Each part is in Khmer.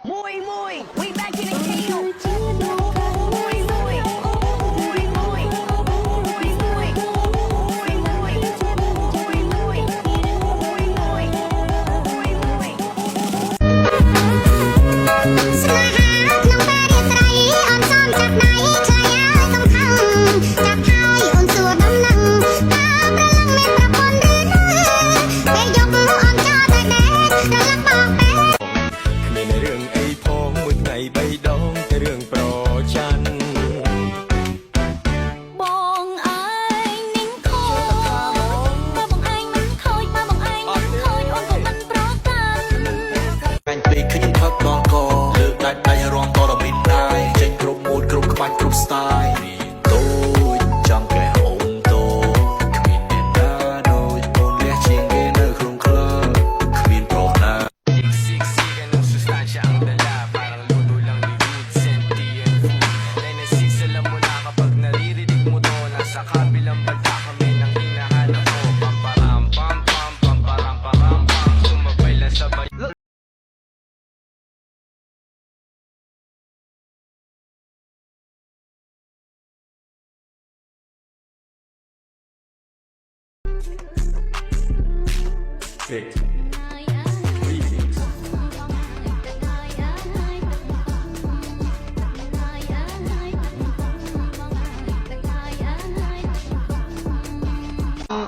Muy, muy, we back in the field. Muy, muy, muy, muy, muy, muy, muy, muy, muy, muy, muy. ស្នេហាក្នុងពេលរាត្រីអូនសំចាប់ដៃឆ្លើយឲ្យសំខាន់ចាប់ហើយអូនសួរដំណឹងតើប្រលឹងមានប្រពន្ធឬនៅពេលយប់អូនចោលតែដេកត្រឡប់មកពេល គ្មានរឿងអីផងមួយថ្ងៃបីដងតែរឿងប្រច័ណ្ឌ បងឯងនឹងខូចបើបងឯងមិនខូចបើបងឯងមិនខូចអូនក៏មិនប្រកាន់ អញពេកឃើញផឹកបងកលើកដាច់ដៃរំតរមានដែរចេញគ្រប់ម៉ូតគ្រប់ក្បាច់គ្រប់ style តូចចង់កែហូមតូចគ្មានអ្នកណាដូចអូនលះជាងគេនៅក្នុងក្លឹបគ្មានប្រុសណា Siksikan ng sustansya ang dala Parang luto lang ni Good Senti and Food Dynasix alam mo na kapag naririnig mo to Nasa kabilang banda kami nang hinahanap ko Pamparam pam pam pamparam param pam Sumabay lang sabay Six. Remix.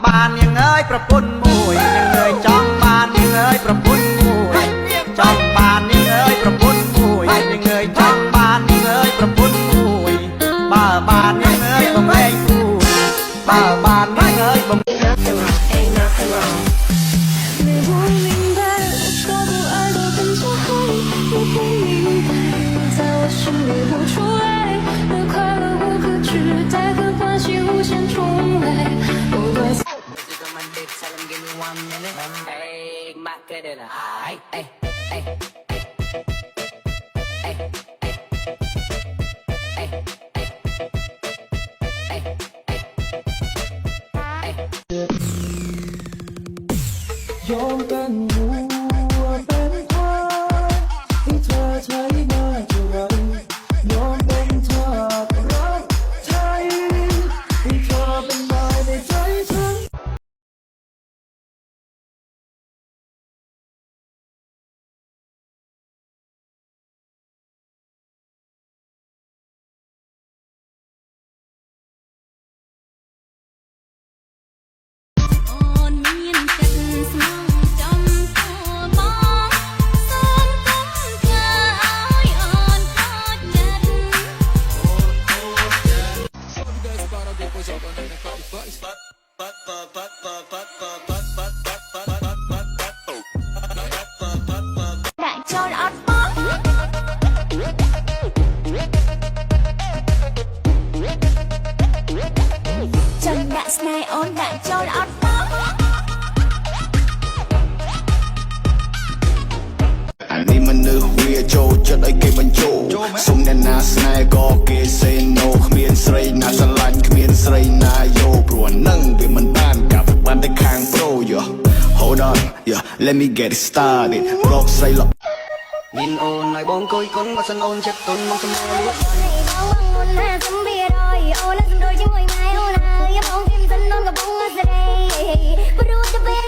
បាននាងអើយប្រពន្ធមួយនាងអើយចង់បាននាងអើយប្រពន្ធមួយចង់បាននាងអើយប្រពន្ធមួយនាងអើយចង់បាននាងអើយប្រពន្ធមួយបើបាននាងអើយបំលែងគូបើបាននាងអើយបំ 没我明白，说不爱都跟着爱，你不明白，在我心里不出来，的快乐无可取代，的欢喜无限重来，不断。 ยอมเป็นวัวเป็นควายให้เธอใช้มาเท่าไรยอมเป็นทาสรับใช้ให้เธอเป็นนายในใจฉัน អូនមានចិត្តស្មងចំពោះបងសូមកុំធ្វើឲ្យអូនខូចចិត្តដាក់ចូលអត់បងចង់ដាក់ស្នេហ៍អូនដាក់ចូលអត់បង អានេះមនុស្សវាចូលចិត្តឲ្យគេបញ្ចូលសុំអ្នកណាស្នេហ៍ក៏គេសេណូគ្មានស្រីណាស្រឡាញ់គ្មានស្រីណាយោព្រោះនឹងវាមិនបានកាប់បានតែខាងប្រូយោ Hold on yeah let me get it started រកស្រីល្អ មានអូនឲ្យបងគួយគុណបើសិនអូនចិត្តទុនមកសម្រួលលួច អូនណាសំបៀរយអូនណាសំដូចជាមួយម៉ែអូនហើយបងគិតសិននំកំពុងស្រីព្រោះតែពេល